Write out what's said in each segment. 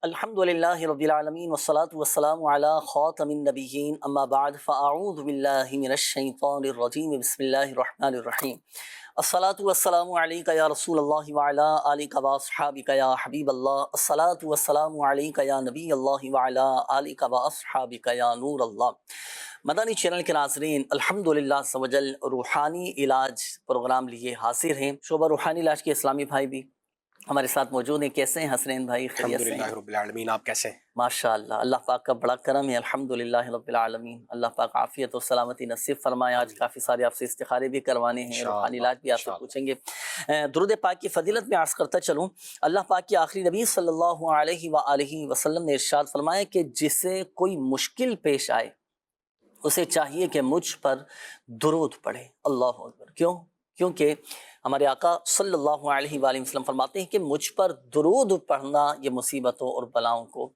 الحمدللہ رب العالمین والصلاة والسلام علی خاتم النبیین اما بعد فاعوذ باللہ من الشیطان الرجیم بسم اللہ الرحمن الرحیم الصلاة والسلام علیک یا رسول اللہ وعلی آلک واصحابک یا حبیب اللہ الصلاة والسلام علیک یا نبی اللہ وعلی آلک واصحابک یا نور اللہ۔ مدنی چینل کے ناظرین، الحمدللہ عز و جل روحانی علاج پروگرام لیے حاضر ہیں۔ شعبہ روحانی علاج کے اسلامی بھائی بھی ہمارے ساتھ موجود ہیں۔ کیسے ہیں حسنین بھائی؟ خیریت سے ہیں؟ الحمدللہ رب العالمین، آپ کیسے ہیں؟ ماشاءاللہ، اللہ پاک کا بڑا کرم ہے، الحمدللہ رب العالمین۔ اللہ پاک عافیت و سلامتی نصیب فرمائے۔ آج کافی سارے آپ سے استخارے بھی کروانے ہیں، روحانی علاج بھی آپ سے پوچھیں گے۔ درود پاک کی فضیلت میں عرض کرتا چلوں، اللہ پاک کی آخری نبی صلی اللہ علیہ وآلہ وسلم نے ارشاد فرمایا کہ جسے کوئی مشکل پیش آئے اسے چاہیے کہ مجھ پر درود پڑھے۔ اللہ اکبر۔ کیوں؟ کیونکہ ہمارے آقا صلی اللہ علیہ وآلہ وسلم فرماتے ہیں کہ مجھ پر درود پڑھنا یہ مصیبتوں اور بلاؤں کو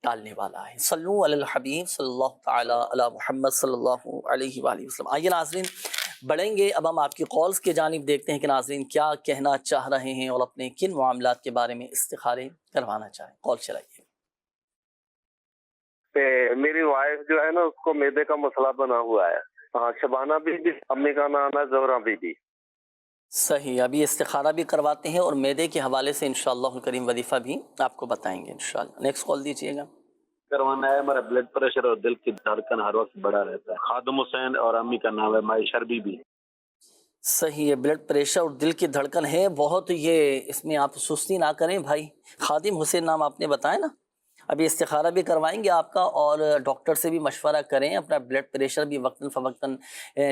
ٹالنے والا ہے۔ صلو علی الحبیب صلی اللہ تعالی علی محمد صلی اللہ علیہ وآلہ وسلم۔ آئیے ناظرین بڑھیں گے، اب ہم آپ کی کالز کی جانب دیکھتے ہیں کہ ناظرین کیا کہنا چاہ رہے ہیں اور اپنے کن معاملات کے بارے میں استخارے کروانا چاہیں۔ کال چلائیے۔ میری وائف جو ہے نا، اس کو معدے کا مسئلہ بنا ہوا ہے۔ ہاں، شبانہ بی بی، امی کا نام ہے زہرا بی بی۔ صحیح، ابھی استخارہ بھی کرواتے ہیں اور معدے کے حوالے سے انشاءاللہ الکریم وظیفہ بھی آپ کو بتائیں گے انشاءاللہ۔ نیکسٹ کال دیجیے گا۔ کروانا ہے، ہمارا بلڈ پریشر اور دل کی دھڑکن ہر وقت بڑا رہتا ہے۔ خادم حسین اور امی کا نام ہے معاشر بی بی۔ صحیح ہے، بلڈ پریشر اور دل کی دھڑکن ہے بہت، یہ اس میں آپ سستی نہ کریں بھائی۔ خادم حسین نام آپ نے بتایا نا، ابھی استخارہ بھی کروائیں گے آپ کا، اور ڈاکٹر سے بھی مشورہ کریں، اپنا بلڈ پریشر بھی وقتاً فوقتاً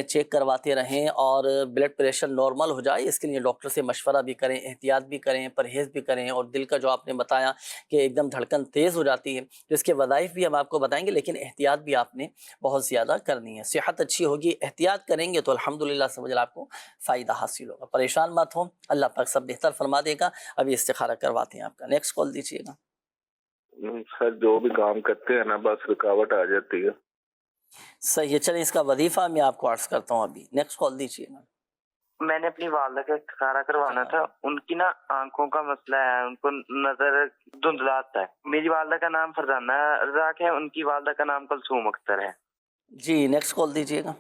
چیک کرواتے رہیں، اور بلڈ پریشر نارمل ہو جائے اس کے لیے ڈاکٹر سے مشورہ بھی کریں، احتیاط بھی کریں، پرہیز بھی کریں۔ اور دل کا جو آپ نے بتایا کہ ایک دم دھڑکن تیز ہو جاتی ہے، تو اس کے وظائف بھی ہم آپ کو بتائیں گے، لیکن احتیاط بھی آپ نے بہت زیادہ کرنی ہے۔ صحت اچھی ہوگی، احتیاط کریں گے تو الحمدللہ سمجھ آپ کو فائدہ حاصل ہوگا۔ پریشان مت ہوں، اللہ پاک سب بہتر فرما دے گا۔ ابھی استخارہ کرواتے ہیں آپ کا۔ نیکسٹ کال دیجیے گا۔ سر جو بھی کام کرتے ہیں نا، بس رکاوٹ آ جاتی ہے۔ صحیح ہے، چلیں اس کا وظیفہ میں آپ کو عرض کرتا ہوں ابھی۔ نیکسٹ کال دیجیے گا۔ میں نے اپنی والدہ کا استخارہ کروانا تھا۔ ان کی نا آنکھوں کا مسئلہ ہے، ان کو نظر دھندلاتا ہے۔ میری والدہ کا نام فرزانہ رزاق ہے، ان کی والدہ کا نام کلثوم اختر ہے۔ جی نیکسٹ کال دیجیے گا۔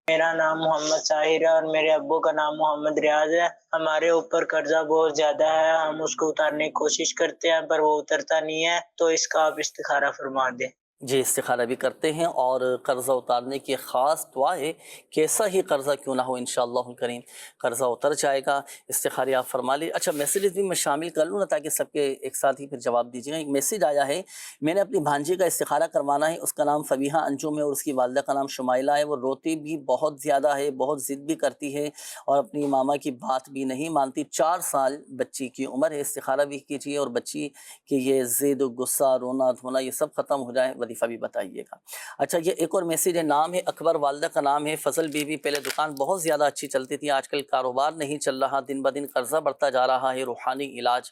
میرا نام محمد طاہر ہے اور میرے ابو کا نام محمد ریاض ہے۔ ہمارے اوپر قرضہ بہت زیادہ ہے، ہم اس کو اتارنے کی کوشش کرتے ہیں پر وہ اترتا نہیں ہے، تو اس کا آپ استخارہ فرما دیں۔ جی استخارہ بھی کرتے ہیں، اور قرضہ اتارنے کی خاص دعا ہے، کیسا ہی قرضہ کیوں نہ ہو انشاءاللہ الکریم قرضہ اتر جائے گا۔ استخارے آپ فرما لیں۔ اچھا میسیجز بھی میں شامل کر لوں نا تاکہ سب کے ایک ساتھ ہی پھر جواب دیجیے گا۔ ایک میسیج آیا ہے، میں نے اپنی بھانجی کا استخارہ کروانا ہے، اس کا نام فبیحہ انجم ہے اور اس کی والدہ کا نام شمائلہ ہے۔ وہ روتی بھی بہت زیادہ ہے، بہت ضد بھی کرتی ہے اور اپنی ماما کی بات بھی نہیں مانتی۔ 4 سال بچی کی عمر ہے۔ استخارہ بھی کیجیے اور بچی کی یہ ضد، غصہ، رونا دھونا یہ سب ختم ہو جائے، وظیفہ بھی بتائیے گا۔ اچھا یہ ایک اور میسیج ہے، نام ہے اکبر، والدہ کا نام ہے فضل بی بی۔ پہلے دکان بہت زیادہ اچھی چلتی تھی، آج کل کاروبار نہیں چل رہا، دن بدن قرضہ بڑھتا جا رہا ہے، روحانی علاج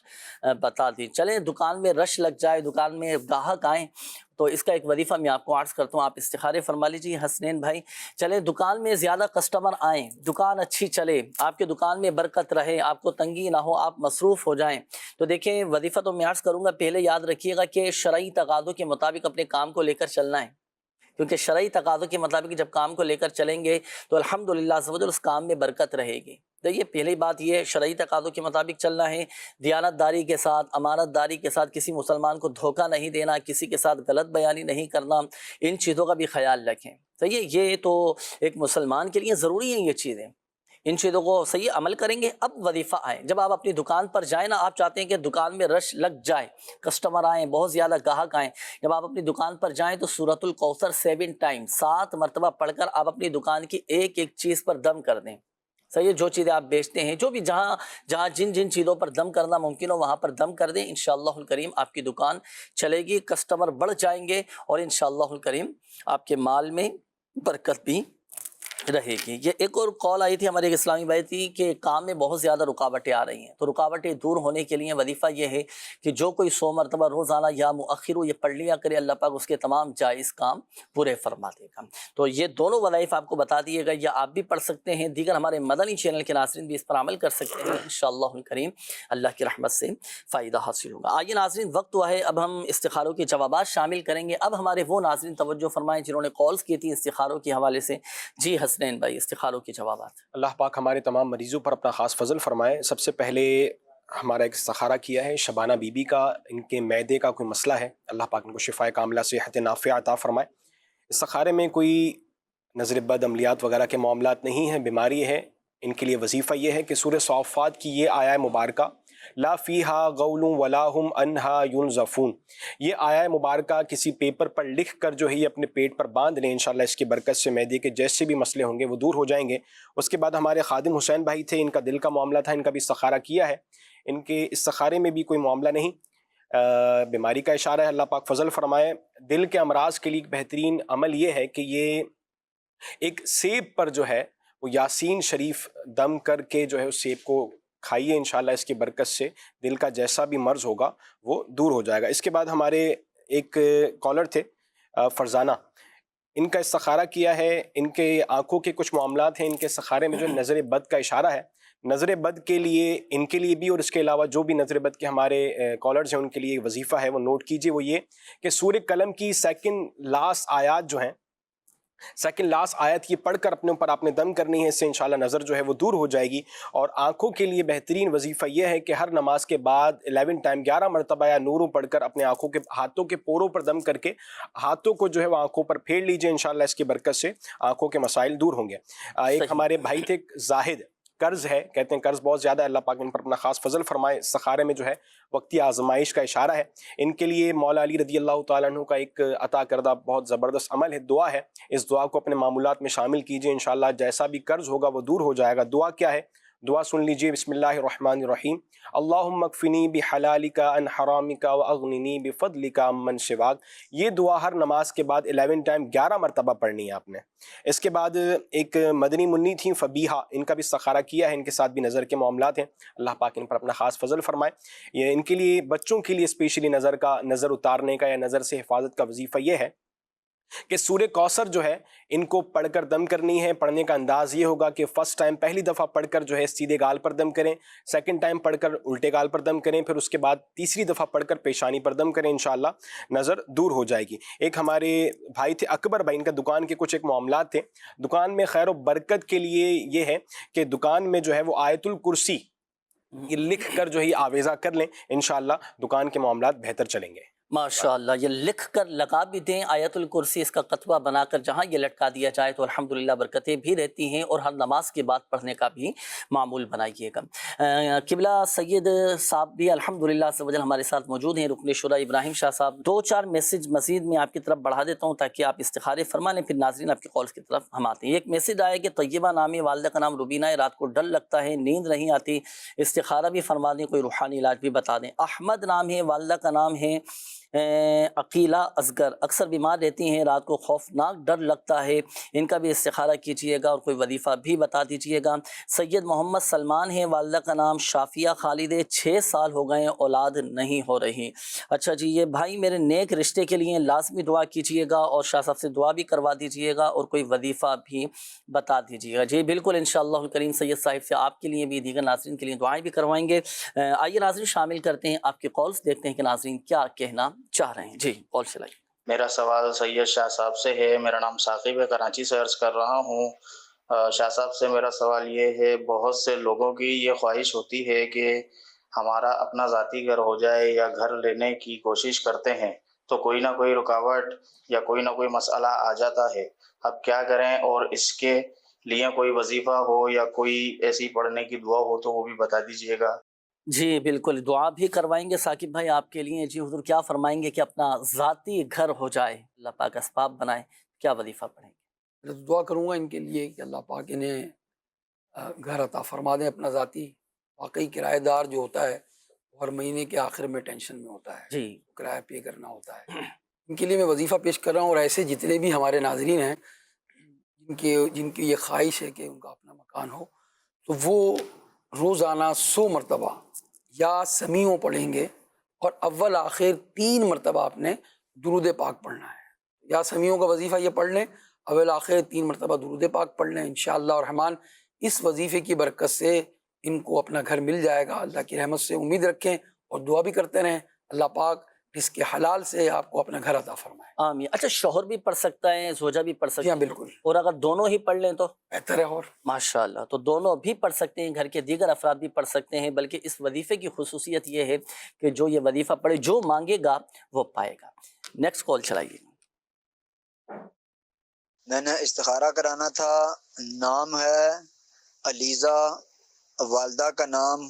بتا دی۔ چلیں دکان میں رش لگ جائے، دکان میں گاہک آئیں تو اس کا ایک وظیفہ میں آپ کو عرض کرتا ہوں، آپ استخارے فرما لیجیے حسنین بھائی۔ چلیں دکان میں زیادہ کسٹمر آئیں، دکان اچھی چلے، آپ کے دکان میں برکت رہے، آپ کو تنگی نہ ہو، آپ مصروف ہو جائیں، تو دیکھیں وظیفہ تو میں عرض کروں گا، پہلے یاد رکھیے گا کہ شرعی تقاضوں کے مطابق اپنے کام کو لے کر چلنا ہے، کیونکہ شرعی تقاضوں کے مطابق جب کام کو لے کر چلیں گے تو الحمدللہ عز و جل اس کام میں برکت رہے گی۔ تو یہ پہلی بات، یہ شرعی تقاضوں کے مطابق چلنا ہے، دیانت داری کے ساتھ، امانت داری کے ساتھ، کسی مسلمان کو دھوکہ نہیں دینا، کسی کے ساتھ غلط بیانی نہیں کرنا، ان چیزوں کا بھی خیال رکھیں۔ تو یہ تو ایک مسلمان کے لیے ضروری ہیں یہ چیزیں، ان چیزوں کو صحیح عمل کریں گے۔ اب وظیفہ آئیں، جب آپ اپنی دکان پر جائیں نا، آپ چاہتے ہیں کہ دکان میں رش لگ جائے، کسٹمر آئیں، بہت زیادہ گاہک آئیں، جب آپ اپنی دکان پر جائیں تو سورۃ الکوثر 7 ٹائم 7 مرتبہ پڑھ کر آپ اپنی دکان کی ایک ایک چیز پر دم کر دیں۔ صحیح ہے، جو چیزیں آپ بیچتے ہیں، جو بھی جہاں جن چیزوں پر دم کرنا ممکن ہو وہاں پر دم کر دیں، انشاءاللہ الکریم آپ کی دکان چلے گی، کسٹمر بڑھ جائیں گے، اور انشاءاللہ الکریم آپ کے مال میں برکت بھی رہے گی. یہ ایک اور کال آئی تھی ہمارے ایک اسلامی بھائی تھی کہ کام میں بہت زیادہ رکاوٹیں آ رہی ہیں، تو رکاوٹیں دور ہونے کے لیے وظیفہ یہ ہے کہ جو کوئی 100 مرتبہ روزانہ یا مؤخر ہو یہ پڑھ لیا کرے، اللہ پاک اس کے تمام جائز کام پورے فرما دے گا. تو یہ دونوں وظائف آپ کو بتا دیے گا، یا آپ بھی پڑھ سکتے ہیں، دیگر ہمارے مدنی چینل کے ناظرین بھی اس پر عمل کر سکتے ہیں، انشاءاللہ الکریم اللہ کی رحمت سے فائدہ حاصل ہوگا. آئیے ناظرین، وقت ہوا ہے اب ہم استخاروں کے جوابات شامل کریں گے. اب ہمارے وہ ناظرین توجہ فرمائیں جنہوں نے کالز کی تھی استخاروں کے حوالے سے. جی حسنین بھائی، استخاروں کے جوابات. اللہ پاک ہمارے تمام مریضوں پر اپنا خاص فضل فرمائے. سب سے پہلے ہمارا ایک استخارہ کیا ہے شبانہ بی بی کا، ان کے معدے کا کوئی مسئلہ ہے، اللہ پاک ان کو شفاء کاملہ صحت نافعہ عطا فرمائے. استخارے میں کوئی نظر بد عملیات وغیرہ کے معاملات نہیں ہیں، بیماری ہے. ان کے لیے وظیفہ یہ ہے کہ سورہ صافات کی یہ آیہ مبارکہ لا فیہا غول ولا ہم عنہا ینزفون، یہ آیہ مبارکہ کسی پیپر پر لکھ کر جو ہے یہ اپنے پیٹ پر باندھ لیں، انشاءاللہ اس کی برکت سے معدے کے جیسے بھی مسئلے ہوں گے وہ دور ہو جائیں گے. اس کے بعد ہمارے خادم حسین بھائی تھے، ان کا دل کا معاملہ تھا، ان کا بھی استخارہ کیا ہے. ان کے استخارے میں بھی کوئی معاملہ نہیں، بیماری کا اشارہ ہے، اللہ پاک فضل فرمائے. دل کے امراض کے لیے ایک بہترین عمل یہ ہے کہ یہ ایک سیب پر جو ہے وہ یاسین شریف دم کر کے جو ہے اس سیب کو کھائیے، انشاءاللہ اس کی برکت سے دل کا جیسا بھی مرض ہوگا وہ دور ہو جائے گا. اس کے بعد ہمارے ایک کالر تھے فرزانہ، ان کا استخارہ کیا ہے، ان کے آنکھوں کے کچھ معاملات ہیں، ان کے استخارے میں جو نظر بد کا اشارہ ہے. نظر بد کے لیے ان کے لیے بھی اور اس کے علاوہ جو بھی نظر بد کے ہمارے کالرز ہیں ان کے لیے وظیفہ ہے، وہ نوٹ کیجئے. وہ یہ کہ سورہ قلم کی سیکنڈ لاسٹ آیات جو ہیں، سیکنڈ لاسٹ آیت یہ پڑھ کر اپنے اوپر آپ نے دم کرنی ہے، اس سے انشاءاللہ نظر جو ہے وہ دور ہو جائے گی. اور آنکھوں کے لیے بہترین وظیفہ یہ ہے کہ ہر نماز کے بعد 11 ٹائم 11 مرتبہ یا نورو پڑھ کر اپنے آنکھوں کے ہاتھوں کے پوروں پر دم کر کے ہاتھوں کو جو ہے وہ آنکھوں پر پھیر لیجئے، انشاءاللہ اس کی برکت سے آنکھوں کے مسائل دور ہوں گے. ایک ہمارے بھائی تھے زاہد، قرض ہے، کہتے ہیں قرض بہت زیادہ ہے، اللہ پاک ان پر اپنا خاص فضل فرمائے. استخارے میں جو ہے وقتی آزمائش کا اشارہ ہے. ان کے لیے مولا علی رضی اللہ تعالیٰ عنہ کا ایک عطا کردہ بہت زبردست عمل ہے، دعا ہے. اس دعا کو اپنے معمولات میں شامل کیجئے، انشاءاللہ جیسا بھی قرض ہوگا وہ دور ہو جائے گا. دعا کیا ہے؟ دعا سن لیجئے. بسم اللہ الرحمن الرحیم. اللہم اکفنی بحلالک عن حرامک واغننی بفضلک عمن سواک. یہ دعا ہر نماز کے بعد 11 ٹائم 11 مرتبہ پڑھنی ہے آپ نے. اس کے بعد ایک مدنی منی تھیں فبیہا، ان کا بھی استخارہ کیا ہے، ان کے ساتھ بھی نظر کے معاملات ہیں، اللہ پاک ان پر اپنا خاص فضل فرمائے. یہ ان کے لیے بچوں کے لیے اسپیشلی نظر اتارنے کا یا نظر سے حفاظت کا وظیفہ یہ ہے کہ سورہ کوثر جو ہے ان کو پڑھ کر دم کرنی ہے. پڑھنے کا انداز یہ ہوگا کہ فرسٹ ٹائم پہلی دفعہ پڑھ کر جو ہے سیدھے گال پر دم کریں، سیکنڈ ٹائم پڑھ کر الٹے گال پر دم کریں، پھر اس کے بعد تیسری دفعہ پڑھ کر پیشانی پر دم کریں، انشاءاللہ نظر دور ہو جائے گی. ایک ہمارے بھائی تھے اکبر بھائی، ان کا دکان کے کچھ ایک معاملات تھے. دکان میں خیر و برکت کے لیے یہ ہے کہ دکان میں جو ہے وہ آیت الکرسی یہ لکھ کر جو ہے آویزہ کر لیں، انشاءاللہ دکان کے معاملات بہتر چلیں گے. ماشاءاللہ، یہ لکھ کر لگا بھی دیں آیت الکرسی، اس کا کتبہ بنا کر جہاں یہ لٹکا دیا جائے تو الحمدللہ برکتیں بھی رہتی ہیں، اور ہر نماز کے بعد پڑھنے کا بھی معمول بنائیے گا. قبلہ سید صاحب بھی الحمدللہ عز و جل ہمارے ساتھ موجود ہیں، رکن شورا ابراہیم شاہ صاحب. 2-4 میسج مزید میں آپ کی طرف بڑھا دیتا ہوں تاکہ آپ استخارے فرما لیں، پھر ناظرین آپ کی کالز کی طرف ہم آتے ہیں. ایک میسج آیا کہ طیبہ نامی والدہ کا نام روبینہ ہے، رات کو ڈر لگتا ہے، نیند نہیں آتی، استخارہ بھی فرما دیں، کوئی روحانی علاج بھی بتا دیں. احمد نام ہے، والدہ کا نام ہے عقیلہ اصغر، اکثر بیمار رہتی ہیں، رات کو خوفناک ڈر لگتا ہے، ان کا بھی استخارہ کیجئے گا اور کوئی وظیفہ بھی بتا دیجئے گا. سید محمد سلمان ہیں، والدہ کا نام شافیہ خالد ہے، 6 سال ہو گئے اولاد نہیں ہو رہی. اچھا جی، یہ بھائی میرے نیک رشتے کے لیے لازمی دعا کیجئے گا اور شاہ صاحب سے دعا بھی کروا دیجئے گا اور کوئی وظیفہ بھی بتا دیجئے گا. جی بالکل، انشاءاللہ الکریم سید صاحب سے آپ کے لیے بھی دیگر ناظرین کے لیے دعائیں بھی کروائیں گے. آئیے ناظرین شامل کرتے ہیں آپ کے کالز، دیکھتے ہیں کہ ناظرین کیا کہنا چاہ رہے ہیں. جی کال چلائیے. میرا سوال سید شاہ صاحب سے ہے. میرا نام ثاقب ہے، کراچی سے عرض کر رہا ہوں. شاہ صاحب سے میرا سوال یہ ہے، بہت سے لوگوں کی یہ خواہش ہوتی ہے کہ ہمارا اپنا ذاتی گھر ہو جائے یا گھر لینے کی کوشش کرتے ہیں تو کوئی نہ کوئی رکاوٹ یا کوئی نہ کوئی مسئلہ آ جاتا ہے. اب کیا کریں؟ اور اس کے لیے کوئی وظیفہ ہو یا کوئی ایسی پڑھنے کی دعا ہو تو وہ بھی بتا دیجئے گا. جی بالکل، دعا بھی کروائیں گے ثاقب بھائی آپ کے لیے. جی حضور کیا فرمائیں گے کہ اپنا ذاتی گھر ہو جائے، اللہ پاک اسباب بنائے، کیا وظیفہ پڑھیں گے؟ میں دعا کروں گا ان کے لیے کہ اللہ پاک انہیں گھر عطا فرما دیں اپنا ذاتی. واقعی کرایہ دار جو ہوتا ہے ہر مہینے کے آخر میں ٹینشن میں ہوتا ہے، جی کرایہ پے کرنا ہوتا ہے. ان کے لیے میں وظیفہ پیش کر رہا ہوں، اور ایسے جتنے بھی ہمارے ناظرین ہیں جن کی یہ خواہش ہے کہ ان کا اپنا مکان ہو، تو وہ روزانہ 100 مرتبہ یا سمیعوں پڑھیں گے، اور اول آخر 3 مرتبہ آپ نے درود پاک پڑھنا ہے۔ یا سمیعوں کا وظیفہ یہ پڑھ لیں، اول آخر 3 مرتبہ درود پاک پڑھ لیں، انشاءاللہ الرحمن اس وظیفے کی برکت سے ان کو اپنا گھر مل جائے گا۔ اللہ کی رحمت سے امید رکھیں اور دعا بھی کرتے رہیں، اللہ پاک رزق حلال سے آپ کو اپنا گھر عطا فرمائے۔ آمین۔ اچھا، شوہر بھی پڑھ سکتا ہے، زوجہ بھی پڑھ جی سکتی ہاں ہے؟ بالکل اور اگر دونوں ہی پڑھ لیں تو بہتر ہے۔ اور ماشاءاللہ، تو دونوں بھی پڑھ سکتے ہیں، گھر کے دیگر افراد بھی پڑھ سکتے ہیں، بلکہ اس وظیفے کی خصوصیت یہ ہے کہ جو یہ وظیفہ پڑھے، جو مانگے گا وہ پائے گا۔ Next call چلائیے۔ میں نے استخارہ کرانا تھا، نام ہے علیزہ، والدہ کا نام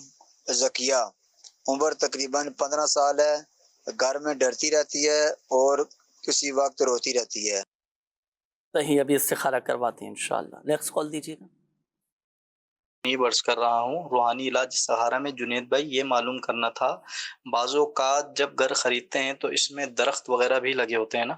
زکیہ، عمر تقریباً 15 سال ہے، گھر میں ڈرتی رہتی ہے اور کسی وقت روتی رہتی ہے۔ صحیح، ابھی استخارہ کرواتے ہیں انشاءاللہ۔ نیکسٹ کال دیجیے گا۔ برس کر رہا ہوں، روحانی علاج سہارا میں۔ جنید بھائی، یہ معلوم کرنا تھا، بعض اوقات جب گھر خریدتے ہیں تو اس میں درخت وغیرہ بھی لگے ہوتے ہیں نا،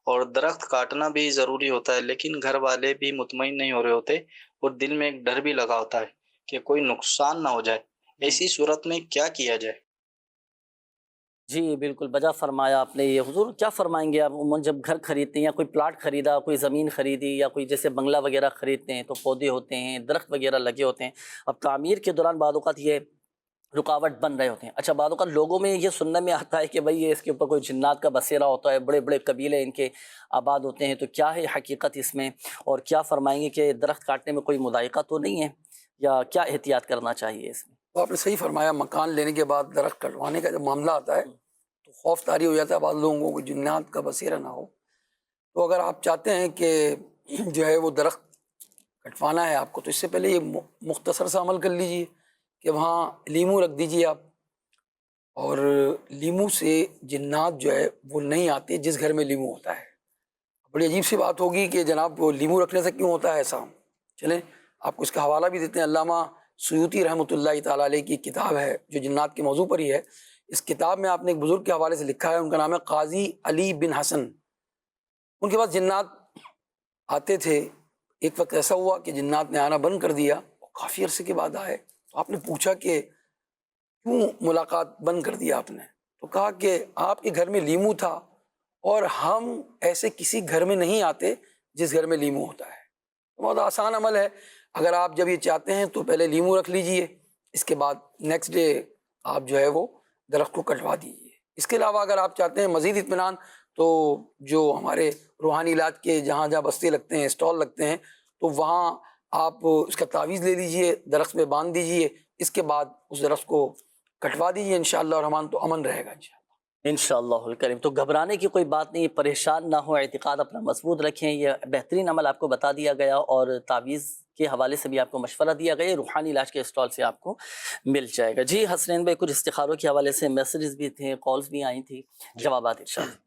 اور درخت کاٹنا بھی ضروری ہوتا ہے، لیکن گھر والے بھی مطمئن نہیں ہو رہے ہوتے اور دل میں ایک ڈر بھی لگا ہوتا ہے کہ کوئی نقصان نہ ہو جائے، ایسی صورت میں کیا کیا جائے؟ جی بالکل بجا فرمایا آپ نے۔ یہ حضور کیا فرمائیں گے آپ عموماً جب گھر خریدتے ہیں یا کوئی پلاٹ خریدا، کوئی زمین خریدی، یا کوئی جیسے بنگلہ وغیرہ خریدتے ہیں تو پودے ہوتے ہیں، درخت وغیرہ لگے ہوتے ہیں، اب تعمیر کے دوران بعض اوقات یہ رکاوٹ بن رہے ہوتے ہیں۔ اچھا، بعض اوقات لوگوں میں یہ سننے میں آتا ہے کہ بھئی یہ اس کے اوپر کوئی جنات کا بسیرا ہوتا ہے، بڑے بڑے قبیلے ان کے آباد ہوتے ہیں، تو کیا ہے حقیقت اس میں، اور کیا فرمائیں گے کہ درخت کاٹنے میں کوئی مضائقہ تو نہیں ہے، یا کیا احتیاط کرنا چاہیے اس میں؟ تو آپ نے صحیح فرمایا، مکان لینے کے بعد درخت کٹوانے کا جب معاملہ آتا ہے تو خوف طاری ہو جاتا ہے بعض لوگوں کو، جنات کا بسیرا نہ ہو۔ تو اگر آپ چاہتے ہیں کہ جو ہے وہ درخت کٹوانا ہے آپ کو، تو اس سے پہلے یہ مختصر سا عمل کر لیجئے کہ وہاں لیمو رکھ دیجئے آپ، اور لیمو سے جنات جو ہے وہ نہیں آتے جس گھر میں لیمو ہوتا ہے۔ بڑی عجیب سی بات ہوگی کہ جناب وہ لیمو رکھنے سے کیوں ہوتا ہے ایسا؟ چلیں آپ کو اس کا حوالہ بھی دیتے ہیں۔ علامہ سیوطی رحمۃ اللہ تعالیٰ علیہ کی کتاب ہے جو جنات کے موضوع پر ہی ہے، اس کتاب میں آپ نے ایک بزرگ کے حوالے سے لکھا ہے، ان کا نام ہے قاضی علی بن حسن۔ ان کے پاس جنات آتے تھے، ایک وقت ایسا ہوا کہ جنات نے آنا بند کر دیا، کافی عرصے کے بعد آئے، تو آپ نے پوچھا کہ کیوں ملاقات بند کر دیا آپ نے؟ تو کہا کہ آپ کے گھر میں لیمو تھا اور ہم ایسے کسی گھر میں نہیں آتے جس گھر میں لیمو ہوتا ہے۔ بہت آسان عمل ہے، اگر آپ جب یہ چاہتے ہیں تو پہلے لیمو رکھ لیجئے، اس کے بعد نیکسٹ ڈے آپ جو ہے وہ درخت کو کٹوا دیجیے۔ اس کے علاوہ اگر آپ چاہتے ہیں مزید اطمینان، تو جو ہمارے روحانی علاج کے جہاں جہاں بستے لگتے ہیں، اسٹال لگتے ہیں، تو وہاں آپ اس کا تعویذ لے لیجئے، درخت میں باندھ دیجئے، اس کے بعد اس درخت کو کٹوا دیجئے، انشاءاللہ الرحمن تو امن رہے گا انشاءاللہ۔ انشاءاللہ الکریم۔ تو گھبرانے کی کوئی بات نہیں، پریشان نہ ہو، اعتقاد اپنا مضبوط رکھیں۔ یہ بہترین عمل آپ کو بتا دیا گیا، اور تعویذ کے حوالے سے بھی آپ کو مشورہ دیا گیا، روحانی علاج کے اسٹال سے آپ کو مل جائے گا۔ جی حسنین بھائی، کچھ استخاروں کے حوالے سے میسیجز بھی تھے، کالز بھی آئی تھی، جوابات ارشاد۔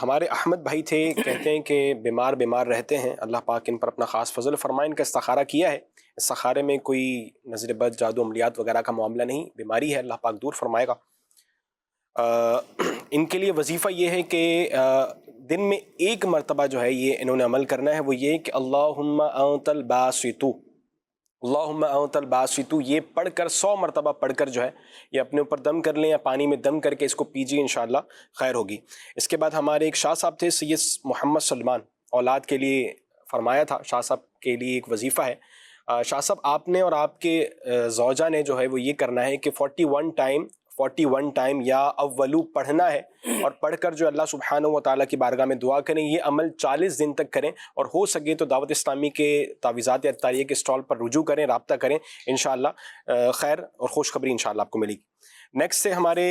ہمارے احمد بھائی تھے، کہتے ہیں کہ بیمار رہتے ہیں، اللہ پاک ان پر اپنا خاص فضل فرمائے۔ ان کا استخارہ کیا ہے، استخارے میں کوئی نظر بد، جادو، عملیات وغیرہ کا معاملہ نہیں، بیماری ہے، اللہ پاک دور فرمائے گا۔ ان کے لیے وظیفہ یہ ہے کہ دن میں 1 مرتبہ جو ہے یہ انہوں نے عمل کرنا ہے، وہ یہ کہ اللہم انت الباسط، اللہم انت الباسط، یہ پڑھ کر 100 مرتبہ پڑھ کر جو ہے یہ اپنے اوپر دم کر لیں، یا پانی میں دم کر کے اس کو پیجیے، انشاءاللہ خیر ہوگی۔ اس کے بعد ہمارے ایک شاہ صاحب تھے، سید محمد سلمان، اولاد کے لیے فرمایا تھا، شاہ صاحب کے لیے ایک وظیفہ ہے۔ شاہ صاحب آپ نے اور آپ کے زوجہ نے جو ہے وہ یہ کرنا ہے کہ 41 ٹائم یا اولو پڑھنا ہے، اور پڑھ کر جو اللہ سبحانہ و تعالیٰ کی بارگاہ میں دعا کریں۔ یہ عمل 40 دن تک کریں، اور ہو سکے تو دعوت اسلامی کے تعویذات اطاریہ کے اسٹال پر رجوع کریں، رابطہ کریں، انشاءاللہ خیر اور خوشخبری انشاءاللہ آپ کو ملے گی۔ نیکسٹ سے ہمارے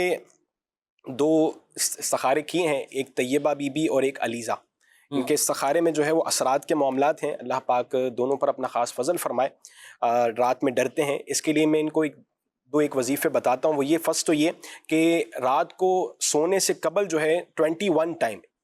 2 استخارے کیے ہیں، ایک طیبہ بی بی اور ایک علیزہ۔ ان کے استخارے میں جو ہے وہ اثرات کے معاملات ہیں، اللہ پاک دونوں پر اپنا خاص فضل فرمائے۔ رات میں ڈرتے ہیں، اس کے لیے میں ان کو ایک وظیفے بتاتا ہوں۔ وہ یہ، فرسٹ تو یہ کہ رات کو سونے سے قبل جو ہے 21 ٹائم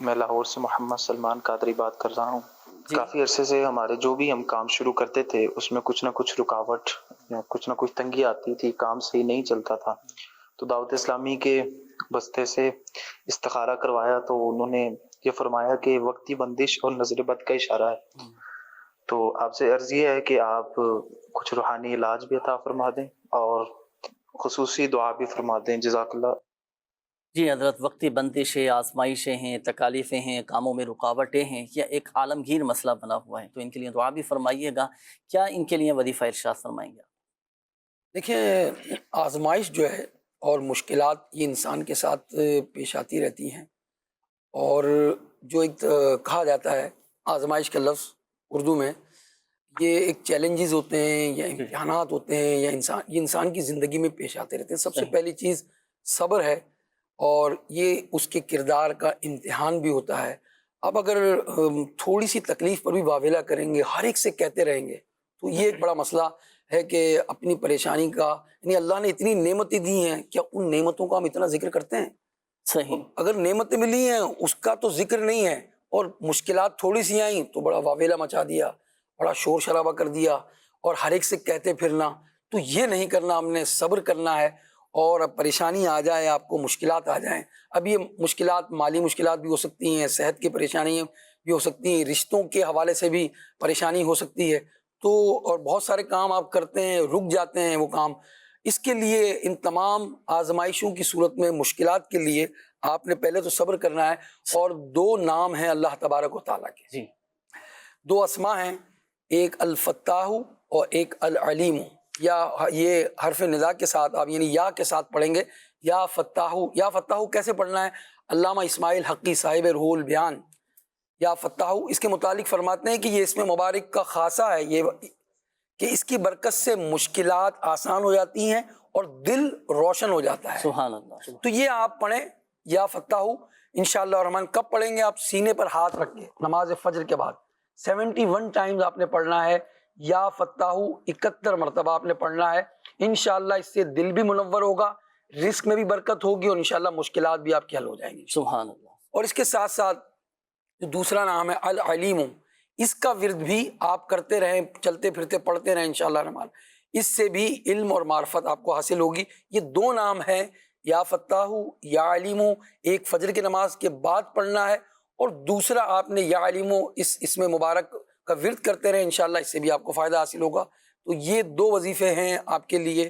میں لاہور سے محمد سلمان قادری بات کر رہا ہوں. جی. کافی عرصے سے ہمارے جو بھی ہم کام شروع کرتے تھے اس میں کچھ نہ کچھ رکاوٹ یا کچھ نہ کچھ تنگی آتی تھی، کام صحیح نہیں چلتا تھا. تو دعوت اسلامی کے بستے سے استخارہ کروایا تو انہوں نے یہ فرمایا کہ وقتی بندش اور نظر بد کا اشارہ ہے. تو آپ سے عرض یہ ہے کہ آپ کچھ روحانی علاج بھی عطا فرما دیں اور خصوصی دعا بھی فرما دیں. جزاک اللہ. جی حضرت، وقتی بندشیں، آزمائشیں ہیں، تکالیفیں ہیں، کاموں میں رکاوٹیں ہیں، یا ایک عالمگیر مسئلہ بنا ہوا ہے، تو ان کے لیے دعا بھی فرمائیے گا. کیا ان کے لیے وظیفہ ارشاد فرمائیں گے؟ دیکھیں، آزمائش جو ہے اور مشکلات یہ انسان کے ساتھ پیش آتی رہتی ہیں، اور جو ایک کہا جاتا ہے آزمائش کا لفظ اردو میں، یہ ایک چیلنجز ہوتے ہیں یا امتحانات ہوتے ہیں یا یہ انسان کی زندگی میں پیش آتے رہتے ہیں. سب سے پہلی چیز صبر ہے، اور یہ اس کے کردار کا امتحان بھی ہوتا ہے. اب اگر تھوڑی سی تکلیف پر بھی واویلا کریں گے، ہر ایک سے کہتے رہیں گے، تو یہ ایک بڑا مسئلہ ہے کہ اپنی پریشانی کا، یعنی اللہ نے اتنی نعمتیں دی ہیں، کیا ان نعمتوں کا ہم اتنا ذکر کرتے ہیں؟ صحیح. اگر نعمتیں ملی ہیں اس کا تو ذکر نہیں ہے، اور مشکلات تھوڑی سی آئیں تو بڑا واویلا مچا دیا، بڑا شور شرابہ کر دیا، اور ہر ایک سے کہتے پھرنا. تو یہ نہیں کرنا، ہم نے صبر کرنا ہے. اور اب پریشانی آ جائے، آپ کو مشکلات آ جائیں، اب یہ مشکلات مالی مشکلات بھی ہو سکتی ہیں، صحت کی پریشانیاں بھی ہو سکتی ہیں، رشتوں کے حوالے سے بھی پریشانی ہو سکتی ہے. تو اور بہت سارے کام آپ کرتے ہیں، رک جاتے ہیں وہ کام. اس کے لیے ان تمام آزمائشوں کی صورت میں، مشکلات کے لیے آپ نے پہلے تو صبر کرنا ہے. اور دو نام ہیں اللہ تبارک و تعالیٰ کے، جی. دو اسما ہیں، ایک الفتاح اور ایک العلیم. یا یہ حرف ندا کے ساتھ آپ یعنی یا کے ساتھ پڑھیں گے، یا فتاح. یا فتاح کیسے پڑھنا ہے؟ علامہ اسماعیل حقی صاحب روح البیان یا فتاح اس کے متعلق فرماتے ہیں کہ یہ اسم مبارک کا خاصہ ہے، یہ کہ اس کی برکت سے مشکلات آسان ہو جاتی ہیں اور دل روشن ہو جاتا ہے. سبحان اللہ. تو یہ آپ پڑھیں یا فتاح انشاءاللہ الرحمن. کب پڑھیں گے؟ آپ سینے پر ہاتھ رکھ کے نماز فجر کے بعد 71 ٹائمز آپ نے پڑھنا ہے. یا فتاح 71 مرتبہ آپ نے پڑھنا ہے. انشاءاللہ اس سے دل بھی منور ہوگا، رزق میں بھی برکت ہوگی، اور انشاءاللہ مشکلات بھی آپ کی حل ہو جائیں گی. سبحان اللہ. اور اس کے ساتھ ساتھ جو دوسرا نام ہے العلیم، اس کا ورد بھی آپ کرتے رہیں، چلتے پھرتے پڑھتے رہیں انشاءاللہ الرحمن. اس سے بھی علم اور معرفت آپ کو حاصل ہوگی. یہ دو نام ہیں، یا فتاح یا علیم. ایک فجر کی نماز کے بعد پڑھنا ہے، اور دوسرا آپ نے یا علیم اس اسم مبارک کا ورد کرتے رہیں انشاءاللہ، اس سے بھی آپ کو فائدہ حاصل ہوگا. تو یہ دو وظیفے ہیں آپ کے لیے.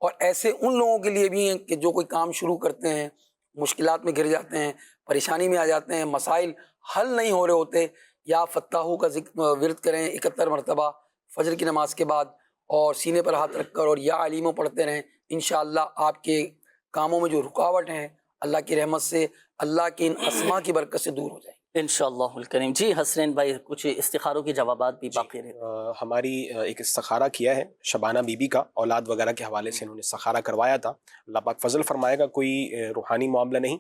اور ایسے ان لوگوں کے لیے بھی ہیں کہ جو کوئی کام شروع کرتے ہیں، مشکلات میں گر جاتے ہیں، پریشانی میں آ جاتے ہیں، مسائل حل نہیں ہو رہے ہوتے. یا فتاح کا ورد کریں 71 مرتبہ فجر کی نماز کے بعد، اور سینے پر ہاتھ رکھ کر اور یا علیموں پڑھتے رہیں. انشاءاللہ آپ کے کاموں میں جو رکاوٹ ہیں، اللہ کی رحمت سے، اللہ کے ان اسما کی برکت سے دور ہو جائیں انشاءاللہ الکریم. جی حسنین بھائی، کچھ استخاروں کی جوابات بھی باقی رہے. ہماری ایک استخارہ کیا ہے شبانہ بی بی کا، اولاد وغیرہ کے حوالے سے انہوں نے استخارہ کروایا تھا. اللہ پاک فضل فرمائے گا، کوئی روحانی معاملہ نہیں.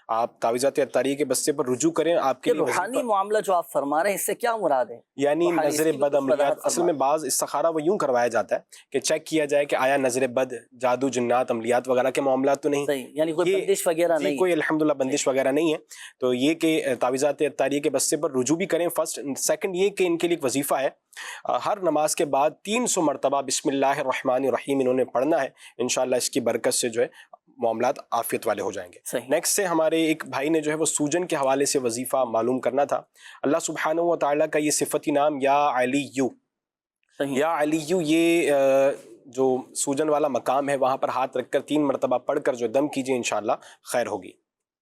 آپ تعویذات اطاریہ کے بستے پر رجوع کریں. آپ کے لیے روحانی معاملہ جو آپ فرما رہے ہیں، اس سے کیا مراد ہے؟ یعنی نظر بد عملیات. اصل میں بعض استخارہ وہ یوں کروایا جاتا ہے کہ چیک کیا جائے کہ آیا نظر بد، جادو، جنات، عملیات وغیرہ کے معاملات تو نہیں. صحیح، یعنی کوئی بندش وغیرہ نہیں. کوئی الحمدللہ بندش وغیرہ نہیں ہے. تو یہ کہ تعویذات اطاریہ کے بستے پر رجوع بھی کریں فرسٹ. سیکنڈ یہ کہ ان کے لیے ایک وظیفہ ہے، ہر نماز کے بعد 300 مرتبہ بسم اللہ الرحمن الرحیم انہوں نے پڑھنا ہے. انشاءاللہ اس کی برکت سے جو ہے معاملات عافیت والے ہو جائیں گے. نیکسٹ سے ہمارے ایک بھائی نے جو ہے وہ سوجن کے حوالے سے وظیفہ معلوم کرنا تھا. اللہ سبحانہ و تعالیٰ کا یہ صفتی نام یا علیو، یا علیو، یہ جو سوجن والا مقام ہے وہاں پر ہاتھ رکھ کر 3 مرتبہ پڑھ کر جو دم کیجئے انشاءاللہ خیر ہوگی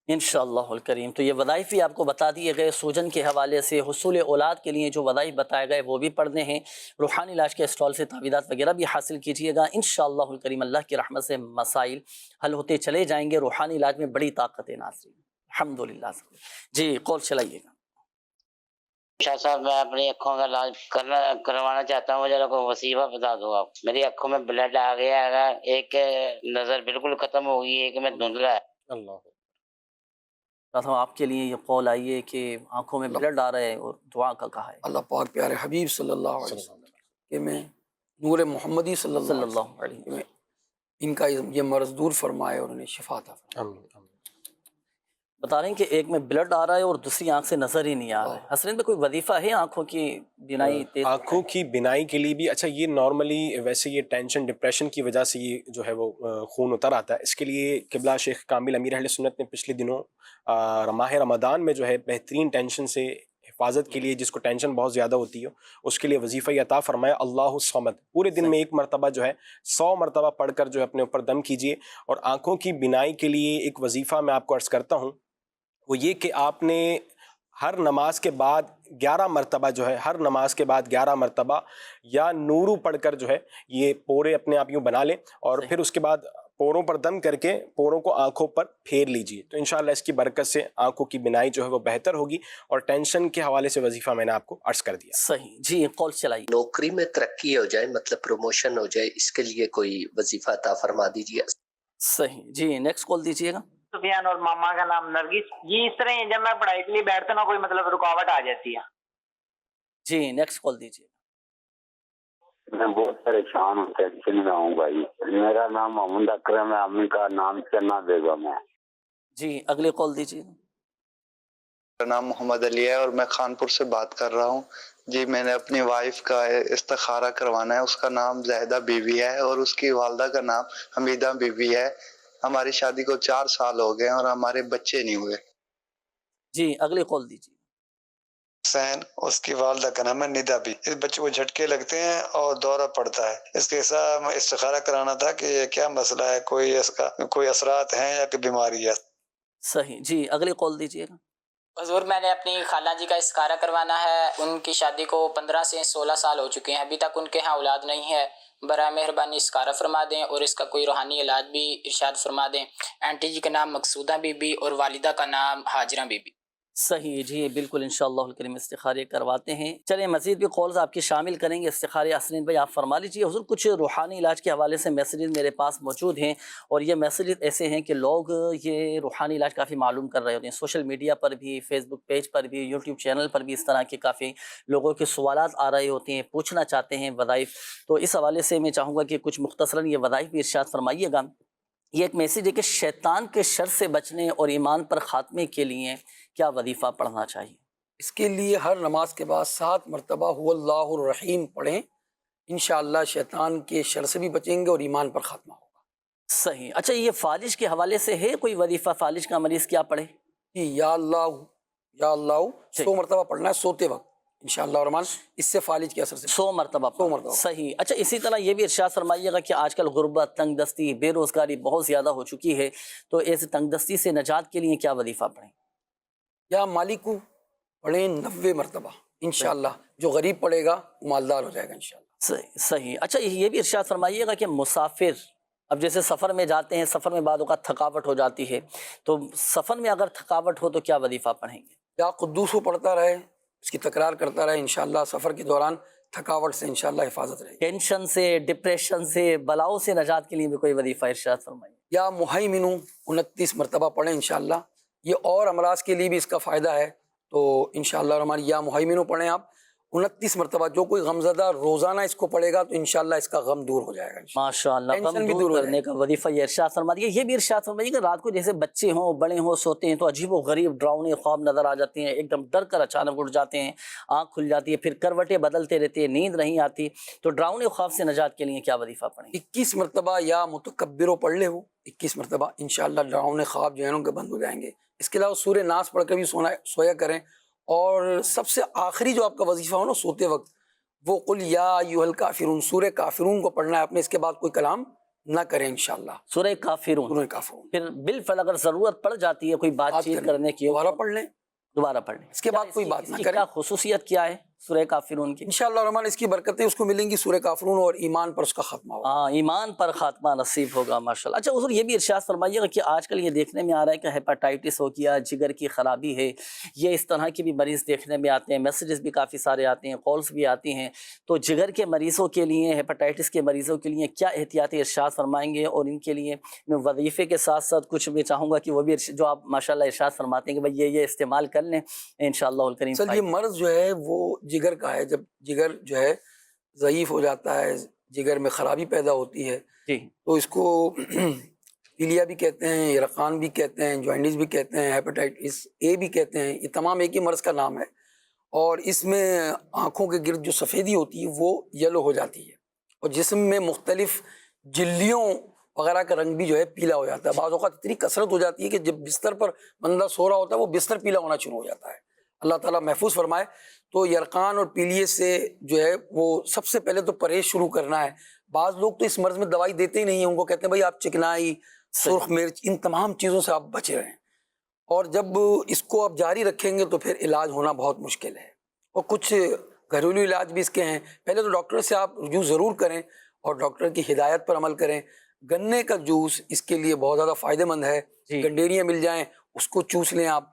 انشاءاللہ الکریم. تو یہ وظائف بھی آپ کو بتا دیے گئے سوجن کے حوالے سے. حصول اولاد کے لیے جو وظائف بتائے گئے وہ بھی پڑھنے ہیں. روحانی علاج کے اسٹال سے تعویذات وغیرہ بھی حاصل کیجیے گا انشاءاللہ الکریم. اللہ کی رحمت سے مسائل حل ہوتے چلے جائیں گے. روحانی علاج میں بڑی طاقت ہے ناظرین، الحمدللہ. جی کال چلائیے گا. شاہ صاحب، میں اپنی آنکھوں کا علاج کروانا چاہتا ہوں، مجھے کوئی وظیفہ بتا دو آپ. میری آنکھوں میں بلڈ آ گیا ہے، ایک نظر بالکل ختم ہو گئی ہے، ایک میں دھندلا ہے. اللہ آپ کے لیے یہ قول آئی ہے کہ آنکھوں میں بلڈ آ رہا ہے اور دعا کا کہا ہے. اللہ پاک پیارے حبیب صلی اللہ علیہ وسلم کہ میں نور محمدی صلی اللہ علیہ وسلم ان کا یہ مرض دور فرمائے اور انہیں شفا عطا فرمائے. بتا رہے ہیں کہ ایک میں بلڈ آ رہا ہے اور دوسری آنکھ سے نظر ہی نہیں آ رہا ہے. حسرین میں کوئی وظیفہ ہے آنکھوں کی بینائی تیز؟ آنکھوں کی بینائی کے لیے بھی اچھا، یہ نارملی ویسے یہ ٹینشن ڈپریشن کی وجہ سے یہ جو ہے وہ خون اتر آتا ہے. اس کے لیے قبلہ شیخ کامل امیر اہل سنت نے پچھلے دنوں ماہ رمضان میں جو ہے بہترین ٹینشن سے حفاظت کے لیے، جس کو ٹینشن بہت زیادہ ہوتی ہے، اس کے لیے وظیفہ عطا فرمایا اللہ الصمد. پورے دن میں ایک مرتبہ جو ہے 100 مرتبہ پڑھ کر جو ہے اپنے اوپر دم کیجئے. اور آنکھوں کی بینائی کے لیے ایک وظیفہ میں آپ کو عرض کرتا ہوں، وہ یہ کہ آپ نے ہر نماز کے بعد 11 مرتبہ جو ہے، ہر نماز کے بعد 11 مرتبہ یا نورو پڑھ کر جو ہے یہ پورے اپنے آپ یوں بنا لیں، اور پھر اس کے بعد پوروں پر دم کر کے پوروں کو آنکھوں پر پھیر لیجئے. تو انشاءاللہ اس کی برکت سے آنکھوں کی بینائی جو ہے وہ بہتر ہوگی. اور ٹینشن کے حوالے سے وظیفہ میں نے آپ کو عرض کر دیا. صحیح جی، کال چلائیے. نوکری میں ترقی ہو جائے، مطلب پروموشن ہو جائے، اس کے لیے کوئی وظیفہ عطا فرما دیجیے. صحیح جی، نیکسٹ کال دیجیے گا. سفیان اور ماما کا نام نرگس جی. اس طرح جب میں پڑھائی کے لیے بیٹھتا ہوں کوئی مطلب رکاوٹ آ جاتی ہے. جی نیکسٹ کال دیجیے. میں بہت پریشان ہوں، ٹینشن میں ہوں بھائی. میرا نام محمد اکرم ہے، امی کا نام چنا بیگم ہے. جی اگلی کال دیجیے. میرا نام محمد علی ہے اور میں خانپور سے بات کر رہا ہوں. جی میں نے اپنی وائف کا استخارہ کروانا ہے. اس کا نام زاہدہ بی بی ہے اور اس کی والدہ کا نام حمیدہ بی بی ہے. ہماری شادی کو 4 سال ہو گئے اور ہمارے بچے نہیں ہوئے. جی اگلی کال دیجیے. حسین، اس کی والدہ کا نام ہے ندا بی. اس بچے کو جھٹکے لگتے ہیں اور دورہ پڑتا ہے. اس کے ساتھ استخارہ کرانا تھا کہ یہ کیا مسئلہ ہے، کوئی اس کا کوئی اثرات ہیں یا کوئی بیماری ہے. صحیح جی اگلی کال دیجیے گا. حضور میں نے اپنی خالہ جی کا استخارہ کروانا ہے. ان کی شادی کو 15 سے 16 سال ہو چکے ہیں، ابھی تک ان کے ہاں اولاد نہیں ہے. برائے مہربانی استخارہ فرما دیں اور اس کا کوئی روحانی علاج بھی ارشاد فرما دیں. آنٹی جی کا نام مقصودہ بی بی اور والدہ کا نام ہاجرہ بی بی. صحیح جی بالکل انشاءاللہ الکریم استخارے کرواتے ہیں. چلیں مزید بھی کالز آپ کی شامل کریں گے. استخارے حسنین بھائی آپ فرما لیجیے. حضور کچھ روحانی علاج کے حوالے سے میسیجز میرے پاس موجود ہیں، اور یہ میسیجز ایسے ہیں کہ لوگ یہ روحانی علاج کافی معلوم کر رہے ہوتے ہیں. سوشل میڈیا پر بھی، فیس بک پیج پر بھی، یوٹیوب چینل پر بھی اس طرح کے کافی لوگوں کے سوالات آ رہے ہوتے ہیں، پوچھنا چاہتے ہیں وظائف. تو اس حوالے سے میں چاہوں گا کہ کچھ مختصراً یہ وظائف بھی ارشاد فرمائیے گا. یہ ایک میسیج ہے کہ شیطان کے شر سے بچنے اور ایمان پر خاتمے کے لیے کیا وظیفہ پڑھنا چاہیے؟ اس کے لیے ہر نماز کے بعد 7 مرتبہ هو اللہ الرحیم پڑھیں. انشاءاللہ شیطان کے شر سے بھی بچیں گے اور ایمان پر خاتمہ ہوگا. صحیح. اچھا یہ فالج کے حوالے سے ہے کوئی وظیفہ؟ فالج کا مریض کیا پڑھے؟ یا اللہ 100 مرتبہ پڑھنا ہے سوتے وقت انشاءاللہ الرحمن. اس سے فالج کے اثر سے 100 مرتبہ. صحیح. اچھا اسی طرح یہ بھی ارشاد فرمائیے گا کہ آج کل غربت، تنگ دستی، بے روزگاری بہت زیادہ ہو چکی ہے، تو ایسے تنگ دستی سے نجات کے لیے کیا وظیفہ پڑھیں؟ یا مالکو پڑھیں 90 مرتبہ انشاءاللہ. جو غریب پڑھے گا وہ مالدار ہو جائے گا انشاءاللہ. صحیح. اچھا یہ بھی ارشاد فرمائیے گا کہ مسافر اب جیسے سفر میں جاتے ہیں، سفر میں بعد اوقات تھکاوٹ ہو جاتی ہے، تو سفر میں اگر تھکاوٹ ہو تو کیا وظیفہ پڑھیں گے؟ یا قدوس پڑھتا رہے، اس کی تکرار کرتا رہے. انشاءاللہ سفر کے دوران تھکاوٹ سے انشاءاللہ حفاظت رہے گی. ٹینشن سے، ڈپریشن سے، بلاؤں سے نجات کے لیے بھی کوئی وظیفہ ارشاد فرمائیے. یا مہیمنو 29 مرتبہ پڑھیں انشاءاللہ. یہ اور امراض کے لیے بھی اس کا فائدہ ہے، تو انشاءاللہ الرحمن یا مہیمنو پڑھیں آپ 29 مرتبہ. جو کوئی غمزدہ روزانہ اس کو پڑھے گا تو انشاءاللہ اس کا غم دور ہو جائے گا. ماشاءاللہ غم دور کرنے کا وظیفہ یہ ارشاد فرما دیا. یہ بھی ارشاد فرمائیے کہ رات کو جیسے بچے ہوں، بڑے ہوں، سوتے ہیں تو عجیب و غریب ڈراؤنے خواب نظر آ جاتے ہیں، ایک دم ڈر کر اچانک اٹھ جاتے ہیں، آنکھ کھل جاتی ہے، پھر کروٹیں بدلتے رہتے ہیں، نیند نہیں آتی. تو ڈراؤنے خواب سے نجات کے لیے کیا وظیفہ پڑھیں؟ 21 مرتبہ یا متکبرو پڑھ لے ہو 21 مرتبہ انشاءاللہ ڈراؤنے خواب جو ہیں ان کے بند ہو جائیں گے. اس کے علاوہ سورہ ناس پڑھ کر بھی سویا کریں. اور سب سے آخری جو آپ کا وظیفہ ہو نا سوتے وقت، وہ قل یا ایھا الکافرون سورہ کافرون کو پڑھنا ہے آپ نے. اس کے بعد کوئی کلام نہ کریں انشاءاللہ. سورہ کافرون. پھر بالفعل اگر ضرورت پڑ جاتی ہے کوئی بات چیت کرنے کی، دوبارہ پڑھ لیں. اس کے بعد کوئی بات نہ کریں. کیا خصوصیت کیا ہے سورہ کافرون کی؟ انشاءاللہ الرحمن اس کی برکتیں اس کو ملیں گی سورہ کافرون، اور ایمان پر اس کا خاتمہ ہوگا. ہاں ایمان پر خاتمہ نصیب ہوگا ماشاءاللہ. اچھا حضور یہ بھی ارشاد فرمائیے گا کہ آج کل یہ دیکھنے میں آ رہا ہے کہ ہیپاٹائٹس ہو گیا، جگر کی خرابی ہے، یہ اس طرح کے بھی مریض دیکھنے میں آتے ہیں. میسیجز بھی کافی سارے آتے ہیں، کالز بھی آتی ہیں. تو جگر کے مریضوں کے لیے، ہیپاٹائٹس کے مریضوں کے لیے کیا احتیاطی ارشاد فرمائیں گے؟ اور ان کے لیے میں وظیفے کے ساتھ ساتھ کچھ میں چاہوں گا کہ وہ بھی جو آپ ماشاءاللہ ارشاد فرماتے ہیں کہ بھائی یہ استعمال کر لیں انشاءاللہ الکریم. سر یہ مرض جو ہے وہ جگر کا ہے. جب جگر جو ہے ضعیف ہو جاتا ہے، جگر میں خرابی پیدا ہوتی ہے، تو اس کو پیلیا بھی کہتے ہیں، یرقان بھی کہتے ہیں، جوائنڈس بھی کہتے ہیں، ہیپاٹائٹس اے بھی کہتے ہیں، یہ تمام ایک ہی مرض کا نام ہے، اور اس میں آنکھوں کے گرد جو سفیدی ہوتی ہے وہ یلو ہو جاتی ہے، اور جسم میں مختلف جھلیوں وغیرہ کا رنگ بھی جو ہے پیلا ہو جاتا ہے۔ بعض اوقات اتنی کثرت ہو جاتی ہے کہ جب بستر پر بندہ سو رہا ہوتا ہے وہ بستر پیلا ہونا شروع ہو جاتا ہے، اللہ تعالیٰ محفوظ فرمائے۔ تو یرقان اور پیلیے سے جو ہے وہ سب سے پہلے تو پرہیز شروع کرنا ہے۔ بعض لوگ تو اس مرض میں دوائی دیتے ہی نہیں ہیں، ان کو کہتے ہیں بھائی آپ چکنائی، سرخ مرچ، ان تمام چیزوں سے آپ بچے رہیں، اور جب اس کو آپ جاری رکھیں گے تو پھر علاج ہونا بہت مشکل ہے، اور کچھ گھریلو علاج بھی اس کے ہیں۔ پہلے تو ڈاکٹر سے آپ رجوع ضرور کریں اور ڈاکٹر کی ہدایت پر عمل کریں۔ گنے کا جوس اس کے لیے بہت زیادہ فائدہ مند ہے، گنڈیریاں مل جائیں اس کو چوس لیں آپ،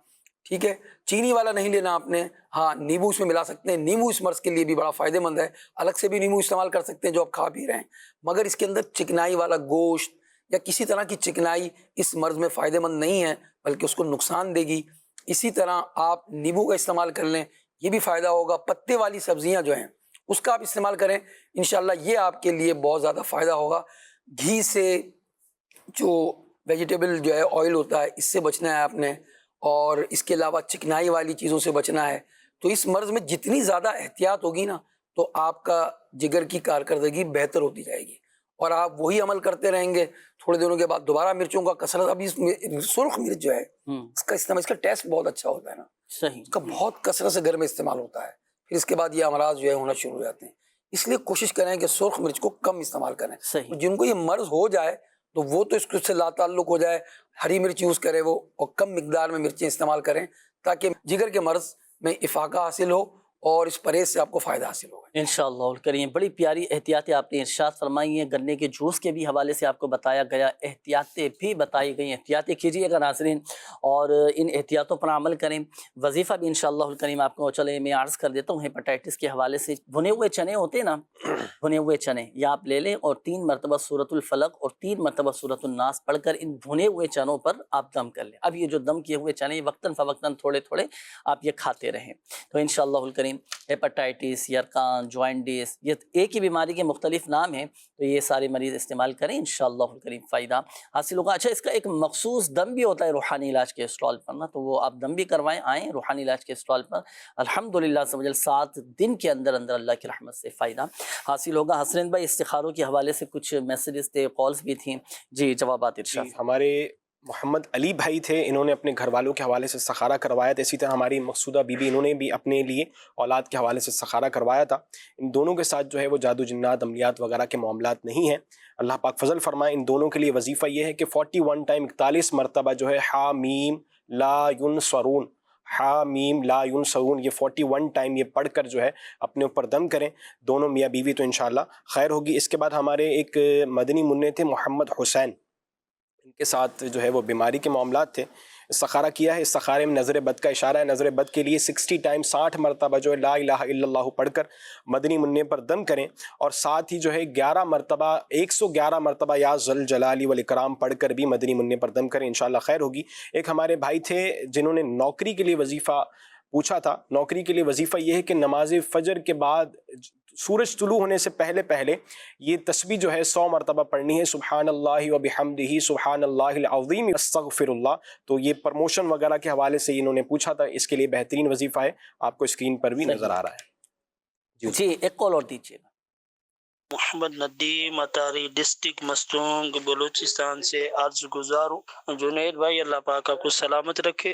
ٹھیک ہے، چینی والا نہیں لینا آپ نے، ہاں نیمبو اس میں ملا سکتے ہیں، نیمبو اس مرض کے لیے بھی بڑا فائدہ مند ہے، الگ سے بھی نیمبو استعمال کر سکتے ہیں جو آپ کھا پی رہے ہیں، مگر اس کے اندر چکنائی والا گوشت یا کسی طرح کی چکنائی اس مرض میں فائدہ مند نہیں ہے، بلکہ اس کو نقصان دے گی۔ اسی طرح آپ نیمبو کا استعمال کر لیں، یہ بھی فائدہ ہوگا۔ پتے والی سبزیاں جو ہیں اس کا آپ استعمال کریں، انشاءاللہ یہ آپ کے لیے بہت زیادہ فائدہ ہوگا۔ گھی سے جو ویجیٹیبل جو ہے آئل ہوتا ہے اس سے بچنا ہے آپ نے، اور اس کے علاوہ چکنائی والی چیزوں سے بچنا ہے۔ تو اس مرض میں جتنی زیادہ احتیاط ہوگی نا تو آپ کا جگر کی کارکردگی بہتر ہوتی جائے گی، اور آپ وہی عمل کرتے رہیں گے۔ تھوڑے دنوں کے بعد دوبارہ مرچوں کا کثرت، ابھی سرخ مرچ جو ہے اس کا استعمال، اس کا ٹیسٹ بہت اچھا ہوتا ہے نا، صحیح، اس کا بہت کثرت سے گھر میں استعمال ہوتا ہے، پھر اس کے بعد یہ امراض جو ہے ہونا شروع ہو جاتے ہیں۔ اس لیے کوشش کریں کہ سرخ مرچ کو کم استعمال کریں۔ جن کو یہ مرض ہو جائے تو وہ تو اس سے لا تعلق ہو جائے، ہری مرچ یوز کرے وہ، اور کم مقدار میں مرچیں استعمال کریں تاکہ جگر کے مرض میں افاقہ حاصل ہو اور اس پرہیز سے آپ کو فائدہ حاصل ہوگا انشاءاللہ الکریم۔ بڑی پیاری احتیاطیں آپ نے ارشاد فرمائی ہیں، گنے کے جوس کے بھی حوالے سے آپ کو بتایا گیا، احتیاطیں بھی بتائی گئی، احتیاطیں کیجیے گا ناظرین اور ان احتیاطوں پر عمل کریں۔ وظیفہ بھی انشاءاللہ الکریم آپ کو چلے میں عرض کر دیتا ہوں، ہیپاٹائٹس کے حوالے سے بھنے ہوئے چنے ہوتے ہیں نا، بھنے ہوئے چنے یا آپ لے لیں اور 3 مرتبہ سورۃ الفلق اور 3 مرتبہ سورۃ الناس پڑھ کر ان بھنے ہوئے چنوں پر آپ دم کر لیں۔ اب یہ جو دم کیے ہوئے چنے وقتاً فوقتاً تھوڑے تھوڑے آپ یہ کھاتے رہیں، تو انشاءاللہ الکریم ہیپاٹائٹس، یرقان، جوائنٹس، یہ ایک ہی بیماری کے مختلف نام ہیں، تو یہ سارے مریض استعمال کریں، انشاءاللہ الکریم فائدہ حاصل ہوگا۔ اچھا، اس کا ایک مخصوص دم بھی ہوتا ہے روحانی علاج کے اسٹال پر نا، تو وہ آپ دم بھی کروائیں، آئیں روحانی علاج کے اسٹال پر، الحمدللہ 7 دن کے اندر اندر اللہ کی رحمت سے فائدہ حاصل ہوگا۔ حسنین بھائی، استخاروں کے حوالے سے کچھ میسیجز تھے، کالز بھی تھیں، جی جوابات ارشاد۔ ہمارے محمد علی بھائی تھے، انہوں نے اپنے گھر والوں کے حوالے سے استخارہ کروایا تھا، اسی طرح ہماری مقصودہ بی بی، انہوں نے بھی اپنے لیے اولاد کے حوالے سے استخارہ کروایا تھا۔ ان دونوں کے ساتھ جو ہے وہ جادو جنات، عملیات وغیرہ کے معاملات نہیں ہیں، اللہ پاک فضل فرمائے۔ ان دونوں کے لیے وظیفہ یہ ہے کہ 41 ٹائم 41 مرتبہ جو ہے حا میم لا ینصرون، حا میم لا ینصرون، یہ 41 ٹائم یہ پڑھ کر جو ہے اپنے اوپر دم کریں دونوں میاں بیوی، تو انشاءاللہ خیر ہوگی۔ اس کے بعد ہمارے ایک مدنی منع تھے محمد حسین، ان کے ساتھ جو ہے وہ بیماری کے معاملات تھے، استخارہ کیا ہے۔ استخارے میں نظر بد کا اشارہ ہے، نظر بد کے لیے 60 ٹائم 60 مرتبہ جو ہے لا الہ الا اللہ پڑھ کر مدنی منع پر دم کریں، اور ساتھ ہی جو ہے 11 مرتبہ 111 مرتبہ یا ذل جلال والاکرام پڑھ کر بھی مدنی منع پر دم کریں، انشاءاللہ خیر ہوگی۔ ایک ہمارے بھائی تھے جنہوں نے نوکری کے لیے وظیفہ پوچھا تھا، نوکری کے لیے وظیفہ یہ ہے کہ نماز فجر کے بعد سورج طلوع ہونے سے پہلے یہ تسبیح جو ہے 100 مرتبہ پڑھنی ہے، سبحان اللہ و بحمدہ سبحان اللہ العظیم استغفر اللہ۔ تو یہ پروموشن وغیرہ کے حوالے سے انہوں نے پوچھا تھا، اس کے لیے بہترین وظیفہ ہے، آپ کو اسکرین پر بھی نظر آ رہا ہے۔ جی ایک کال اور دیجیے گا۔ محمد ندیم اتاری ڈسٹرکٹ مستونگ بلوچستان سے عرض گزار ہوں۔ جنید بھائی اللہ پاک آپ کو سلامت رکھے۔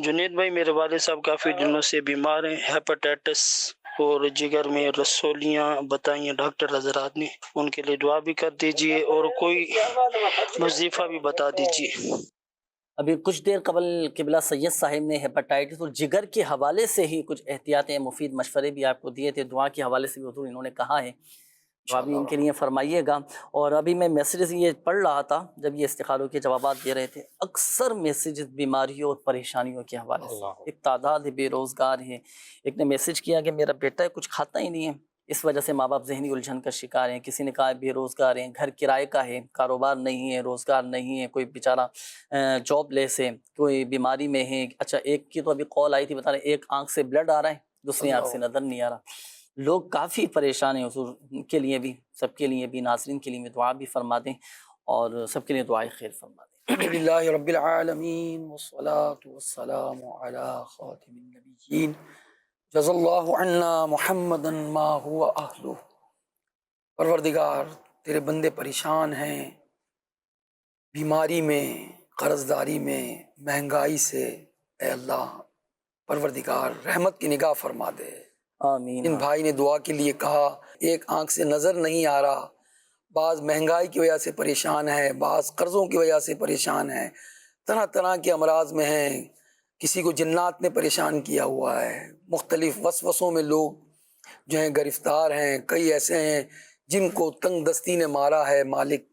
جنید بھائی میرے والد صاحب کافی دنوں سے بیمار ہیں، ہیپاٹائٹس اور جگر میں رسولیاں بتائی ہیں ڈاکٹر حضرات نے، ان کے لیے دعا بھی کر دیجئے اور کوئی وظیفہ بھی بتا دیجئے۔ ابھی کچھ دیر قبل قبلہ سید صاحب نے ہیپاٹائٹس اور جگر کے حوالے سے ہی کچھ احتیاطیں مفید مشورے بھی آپ کو دیے تھے، دعا کے حوالے سے بھی حضور انہوں نے کہا ہے، دعا بھی ان کے لیے فرمائیے گا۔ اور ابھی میں میسیجز یہ پڑھ رہا تھا جب یہ استخاروں کے جوابات دے رہے تھے، اکثر میسیجز بیماریوں اور پریشانیوں کے حوالے سے، ایک تعداد ہے بے روزگار ہے، ایک نے میسیج کیا کہ میرا بیٹا کچھ کھاتا ہی نہیں ہے، اس وجہ سے ماں باپ ذہنی الجھن کا شکار ہیں، کسی نے کہا بے روزگار ہیں، گھر کرائے کا ہے، کاروبار نہیں ہے، روزگار نہیں ہے، کوئی بیچارہ جاب لیس ہے، کوئی بیماری میں ہے۔ اچھا، ایک کی تو ابھی کال آئی تھی، بتا رہے ایک آنکھ سے بلڈ آ رہا ہے، دوسری آنکھ سے نظر نہیں آ رہا، لوگ کافی پریشان ہیں۔ حضور کے لیے بھی، سب کے لیے بھی، ناظرین کے لیے بھی دعا بھی فرما دیں اور سب کے لیے دعائیں خیر فرما دیں۔ الحمدللہ رب العالمین والصلاة والسلام علی خاتم النبیین جزا اللہ عنا محمدا ما هو اہلہ۔ پروردگار تیرے بندے پریشان ہیں، بیماری میں، قرض داری میں، مہنگائی سے، اے اللہ پروردگار رحمت کی نگاہ فرما دے۔ آمین۔ ان بھائی نے دعا کے لیے کہا، ایک آنکھ سے نظر نہیں آ رہا، بعض مہنگائی کی وجہ سے پریشان ہے، بعض قرضوں کی وجہ سے پریشان ہے، طرح طرح کے امراض میں ہیں، کسی کو جنات نے پریشان کیا ہوا ہے، مختلف وسوسوں میں لوگ جو ہیں گرفتار ہیں، کئی ایسے ہیں جن کو تنگ دستی نے مارا ہے۔ مالک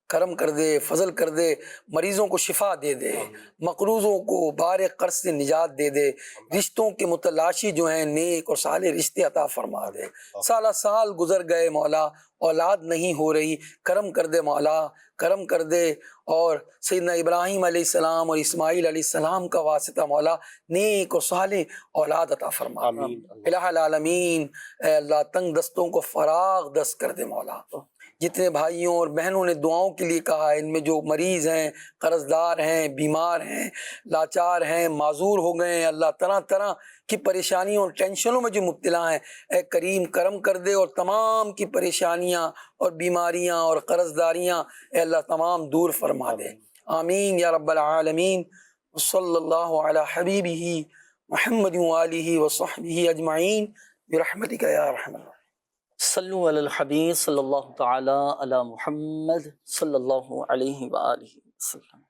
کرم کر دے، فضل کر دے، مریضوں کو شفا دے دے، مقروضوں کو بار قرض سے نجات دے دے، رشتوں کے متلاشی جو ہیں نیک اور صالح رشتے عطا فرما دے۔ سالہ سال گزر گئے مولا، اولاد نہیں ہو رہی، کرم کر دے مولا، کرم کر دے، اور سیدنا ابراہیم علیہ السلام اور اسماعیل علیہ السلام کا واسطہ مولا نیک اور صالح اولاد عطا فرما۔ الہ العالمین اے اللہ تنگ دستوں کو فراغ دست کر دے مولا۔ جتنے بھائیوں اور بہنوں نے دعاؤں کے لیے کہا ہے، ان میں جو مریض ہیں، قرض دار ہیں، بیمار ہیں، لاچار ہیں، معذور ہو گئے ہیں، اللہ طرح طرح کی پریشانیوں اور ٹینشنوں میں جو مبتلا ہیں، اے کریم کرم کر دے اور تمام کی پریشانیاں اور بیماریاں اور قرض داریاں اے اللہ تمام دور فرما دے۔ آمین یا رب العالمین۔ صلی اللہ علی حبیبہ محمد وآلہ وصحبہ اجمعین برحمتک یا ارحم الراحمین۔ صلو علی الحبیب صلی اللہ تعالی علی محمد صلی اللہ علیہ وآلہ وسلم۔